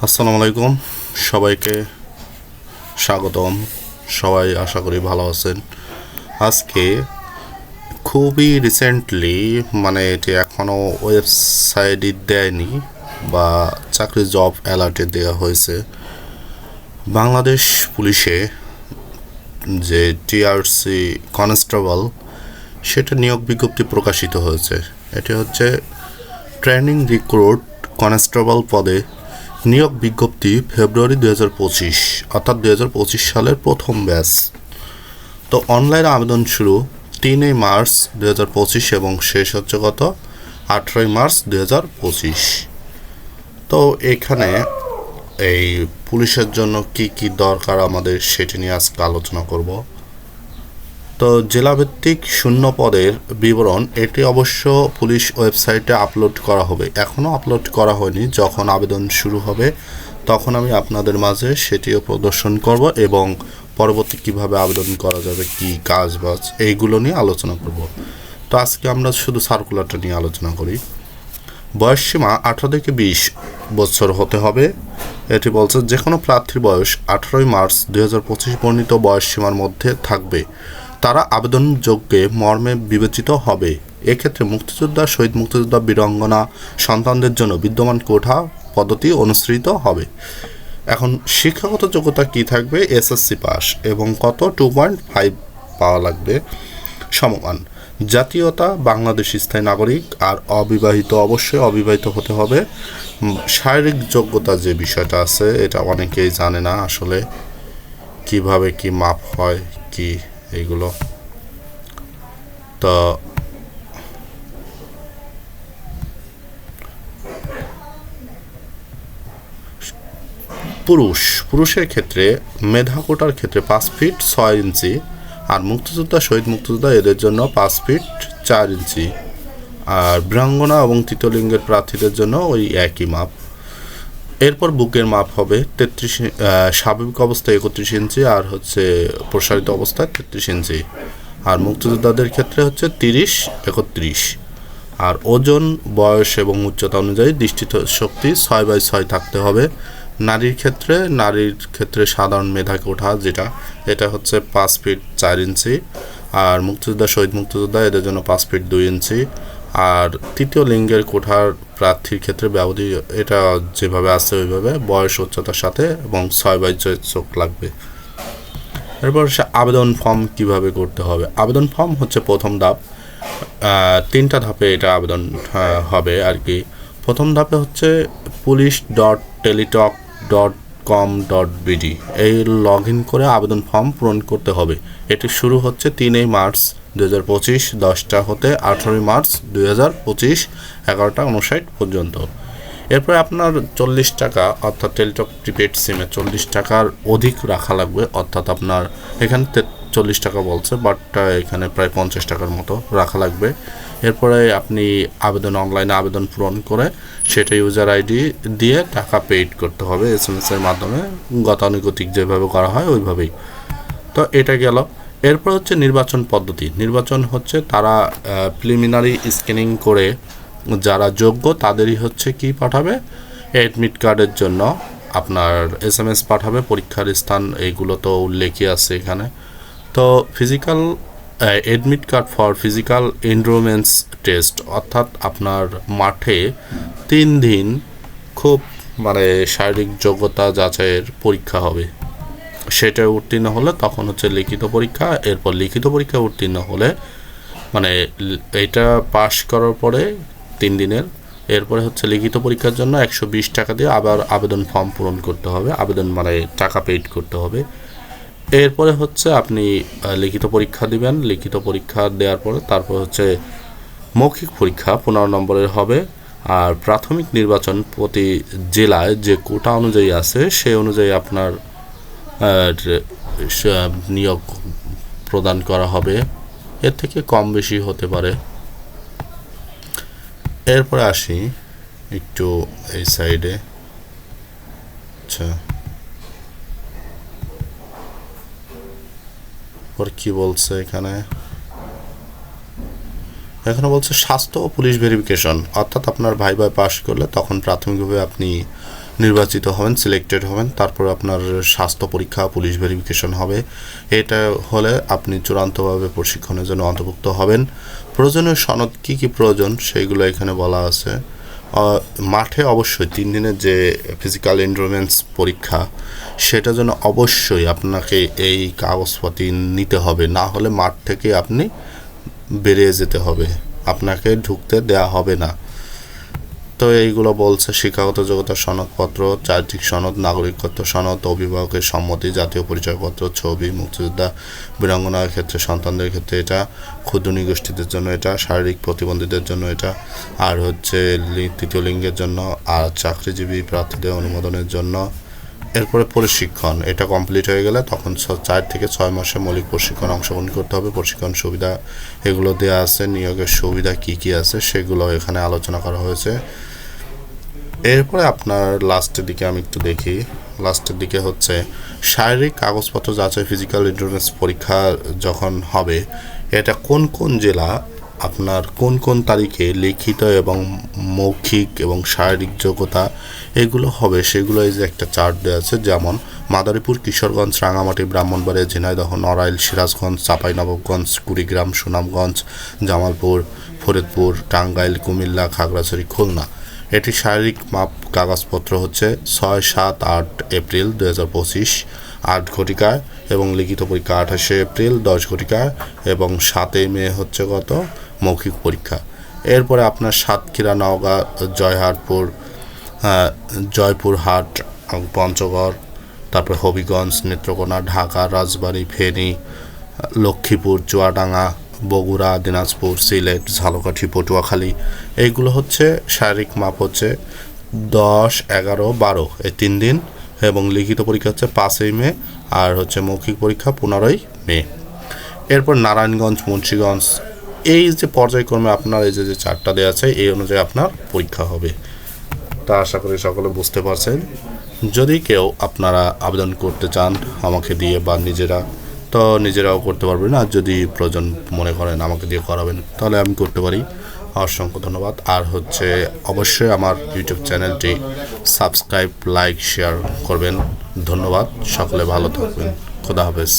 আসসালামু আলাইকুম, সবাইকে স্বাগতম। সবাই আশা করি ভালো আছেন। আজকে খুবই রিসেন্টলি, মানে এটি এখনও ওয়েবসাইটে দেয়নি বা চাকরি জব অ্যালার্টে দেওয়া হয়েছে, বাংলাদেশ পুলিশে যে টিআরসি কনস্টেবল সেটা নিয়োগ বিজ্ঞপ্তি প্রকাশিত হয়েছে। এটি হচ্ছে ট্রেনিং রিক্রুট কনস্টেবল পদে নিয়োগ বিজ্ঞপ্তি ফেব্রুয়ারি 2025, অর্থাৎ 2025 সালের প্রথম ব্যাচ। তো অনলাইনে আবেদন শুরু 3 মার্চ 2025 এবং শেষ হচ্ছে গত 18 মার্চ 2025। তো এখানে এই পুলিশের জন্য কি কি দরকার আমাদের সেটি নিয়ে আজকে আলোচনা করব। তো জেলাভিত্তিক শূন্য পদের বিবরণ এটি অবশ্য পুলিশ ওয়েবসাইটে আপলোড করা হবে, এখনও আপলোড করা হয়নি। যখন আবেদন শুরু হবে তখন আমি আপনাদের মাঝে সেটিও প্রদর্শন করব এবং পরবর্তী কিভাবে আবেদন করা যাবে, কি কাজ বাজ এইগুলো নিয়ে আলোচনা করব। তো আজকে আমরা শুধু সার্কুলারটা নিয়ে আলোচনা করি। বয়সসীমা 18 থেকে 20 বছর হতে হবে। এটি বলছে যে কোনো প্রার্থীর বয়স 18 মার্চ 2025 বর্ণিত বয়সসীমার মধ্যে থাকবে, তারা আবেদনযোগ্যে মর্মে বিবেচিত হবে। এক্ষেত্রে মুক্তিযোদ্ধা, শহীদ মুক্তিযোদ্ধা, বীরাঙ্গনা সন্তানদের জন্য বিদ্যমান কোটা পদ্ধতি অনুসৃত হবে। এখন শিক্ষাগত যোগ্যতা কি থাকবে? এসএসসি পাস এবং কত 2.5 পাওয়া লাগবে সমমান। জাতীয়তা বাংলাদেশি স্থায়ী নাগরিক, আর অবিবাহিত অবশ্যই অবিবাহিত হতে হবে। শারীরিক যোগ্যতা যে বিষয়টা আছে এটা অনেকেই জানে না আসলে কিভাবে কি মাপ হয় কি এইগুলো। তো পুরুষের ক্ষেত্রে মেধা কোটার ক্ষেত্রে 5 ফিট 6 ইঞ্চি, আর মুক্তিযোদ্ধা, শহীদ মুক্তিযোদ্ধা এদের জন্য 5 ফিট 4 ইঞ্চি, আর বীরাঙ্গনা এবং তৃতীয় লিঙ্গের প্রার্থীদের জন্য ওই একই মাপ। এরপর বুকের মাপ হবে 33, স্বাভাবিক অবস্থায় 31 ইঞ্চি, আর হচ্ছে প্রসারিত অবস্থায় 33 ইঞ্চি। আর মুক্তিযোদ্ধাদের ক্ষেত্রে হচ্ছে 30, 31। আর ওজন, বয়স এবং উচ্চতা অনুযায়ী দৃষ্টি শক্তি 6/6 থাকতে হবে। নারীর ক্ষেত্রে সাধারণ মেধা কোঠা যেটা, এটা হচ্ছে 5 ফিট 4 ইঞ্চি, আর মুক্তিযোদ্ধা, শহীদ মুক্তিযোদ্ধা এদের জন্য 5 ফিট 2 ইঞ্চি। আর তৃতীয় লিঙ্গের কোঠার প্রার্থীর ক্ষেত্রে ব্যবধি এটা যেভাবে আছে ওইভাবে বয়স, উচ্চতার সাথে, এবং 6/6 চোখ লাগবে। এরপর আবেদন ফর্ম কিভাবে করতে হবে। আবেদন ফর্ম হচ্ছে প্রথম ধাপ, 3টা ধাপে এটা আবেদন হবে আর কি। প্রথম ধাপে হচ্ছে police.teletalk.com.bd এই লগ ইন করে আবেদন ফর্ম পূরণ করতে হবে। এটি শুরু হচ্ছে 3 মার্চ 2025 10টা হতে 18 মার্চ 2025 11:59 পর্যন্ত। এরপরে আপনার 40 টাকা, অর্থাৎ টেলিটক প্রিপেড সিমে 40 টাকার অধিক রাখা লাগবে, অর্থাৎ আপনার এখানে 40 টাকা বলছে, বাট এখানে প্রায় 50 টাকার মতো রাখা লাগবে। এরপরে আপনি অনলাইনে আবেদন পূরণ করে সেটা ইউজার আইডি দিয়ে টাকা পেইড করতে হবে SMS-এর মাধ্যমে, গতানুগতিক যেভাবে করা হয় ওইভাবেই। তো এটা গেল। এরপর হচ্ছে নির্বাচন পদ্ধতি। নির্বাচন হচ্ছে তারা প্রিলিমিনারি স্ক্রিনিং করে যারা যোগ্য তাদেরই হচ্ছে কি পাঠাবে, অ্যাডমিট কার্ডের জন্য আপনার SMS পাঠাবে। পরীক্ষার স্থান এইগুলো তো উল্লেখই আছে এখানে। তো physical admit card for physical enrolments test, অর্থাৎ আপনার মাঠে 3 দিন খুব শারীরিক যোগ্যতা যাচাইয়ের পরীক্ষা হবে। সেটা উত্তীর্ণ হলে তখন হচ্ছে লিখিত পরীক্ষা। এরপর লিখিত পরীক্ষা উত্তীর্ণ হলে এইটা পাশ করার পরে 3 দিনের, এরপরে হচ্ছে লিখিত পরীক্ষার জন্য 120 টাকা দিয়ে আবার আবেদন ফর্ম পূরণ করতে হবে, টাকা পেইড করতে হবে। এরপরে হচ্ছে আপনি লিখিত পরীক্ষা দিবেন। লিখিত পরীক্ষা দেওয়ার পরে তারপর হচ্ছে মৌখিক পরীক্ষা 15 নম্বরের হবে। আর প্রাথমিক নির্বাচন প্রতি জেলায় যে কোটা অনুযায়ী আছে সেই অনুযায়ী আপনার নিয়োগ প্রদান করা হবে, এর থেকে কম বেশি হতে পারে। এরপরে আসি একটু এই সাইডে। আচ্ছা, পর কি বলছে এখানে বলছে স্বাস্থ্য ও পুলিশ ভেরিফিকেশন, অর্থাৎ আপনার ভাইবা পাস করলে তখন প্রাথমিকভাবে আপনি নির্বাচিত হবেন, সিলেক্টেড হবেন, তারপর আপনার স্বাস্থ্য পরীক্ষা, পুলিশ ভেরিফিকেশন হবে। এটা হলে আপনি চূড়ান্তভাবে প্রশিক্ষণের জন্য অন্তর্ভুক্ত হবেন। প্রয়োজনীয় সনদ কী কী প্রয়োজন সেইগুলো এখানে বলা আছে। মাঠে অবশ্যই 3 দিনের যে ফিজিক্যাল এন্ডুরেন্স পরীক্ষা, সেটার জন্য অবশ্যই আপনাকে এই কাগজপাতি নিতে হবে, না হলে মাঠ থেকে আপনি বেরিয়ে যেতে হবে, আপনাকে ঢুকতে দেয়া হবে না। তো এইগুলো বলছে শিক্ষাগত যোগ্যতার সনদপত্র, চারিত্রিক সনদ, নাগরিকত্ব সনদ, অভিভাবকের সম্মতি, জাতীয় পরিচয়পত্র, ছবি, মুক্তিযোদ্ধা বীরাঙ্গনার ক্ষেত্রে, সন্তানদের ক্ষেত্রে এটা, ক্ষুদ্র নৃগোষ্ঠীদের জন্য এটা, শারীরিক প্রতিবন্ধীদের জন্য এটা, আর হচ্ছে তৃতীয় লিঙ্গের জন্য, আর চাকরিজীবী প্রার্থীদের অনুমোদনের জন্য। এরপরে প্রশিক্ষণ, এটা কমপ্লিট হয়ে গেলে তখন 4 থেকে 6 মাসে মৌলিক প্রশিক্ষণ অংশগ্রহণ করতে হবে। প্রশিক্ষণ সুবিধা এগুলো দেওয়া আছে, নিয়োগের সুবিধা কী কী আছে সেগুলো এখানে আলোচনা করা হয়েছে। এরপরে আপনার লাস্টের দিকে আমি একটু দেখি, লাস্টের দিকে হচ্ছে শারীরিক কাগজপত্র যাচাই, ফিজিক্যাল এন্ডুরেন্স পরীক্ষা যখন হবে, এটা কোন কোন জেলা, আপনার কোন কোন তারিখে লিখিত এবং মৌখিক এবং শারীরিক যোগ্যতা এগুলো হবে সেগুলো এই যে একটা চার্ট দেওয়া আছে। যেমন মাদারীপুর, কিশোরগঞ্জ, রাঙামাটি, ব্রাহ্মণবাড়িয়া, ঝিনাইদহ, নড়াইল, সিরাজগঞ্জ, চাঁপাইনবাবগঞ্জ, কুড়িগ্রাম, সুনামগঞ্জ, জামালপুর, ফরিদপুর, টাঙ্গাইল, কুমিল্লা, খাগড়াছড়ি, খুলনা। এটি শারীরিক মাপ কাগজপত্র হচ্ছে 6, 7, 8 এপ্রিল 2025 8 ঘটিকায়, এবং লিখিত পরীক্ষা 28 এপ্রিল 10 ঘটিকায়, এবং 7 মে হচ্ছে মৌখিক পরীক্ষা। এরপরে আপনার সাতক্ষীরা, নওগাঁ, জয়পুরহাট, পঞ্চগড়, তারপরে হবিগঞ্জ, নেত্রকোনা, ঢাকা, রাজবাড়ী, ফেনী, লক্ষ্মীপুর, চুয়াডাঙ্গা, বগুড়া, দিনাজপুর, সিলেট, ঝালকাঠি, পটুয়াখালী। এইগুলো হচ্ছে শারীরিক মাপ হচ্ছে 10, 11, 12 এই 3 দিন, এবং লিখিত পরীক্ষা হচ্ছে 5 মে, আর হচ্ছে মৌখিক পরীক্ষা 15 মে। এরপর নারায়ণগঞ্জ, মুন্সিগঞ্জ, এই যে পর্যায়ক্রমে আপনার এই যে চারটা দেওয়া আছে এই অনুযায়ী আপনার পরীক্ষা হবে। তা আশা করি সকলে বুঝতে পারছেন। যদি কেউ আপনারা আবেদন করতে চান আমাকে দিয়ে বা নিজেরাও করতে পারবেন, আর যদি প্রয়োজন মনে করেন আমাকে দিয়ে করাবেন তাহলে আমি করতে পারি। অসংখ্য ধন্যবাদ। আর হচ্ছে অবশ্যই আমার ইউটিউব চ্যানেলটি সাবস্ক্রাইব, লাইক, শেয়ার করবেন। ধন্যবাদ। সকলে ভালো থাকবেন। খোদা হাফেজ।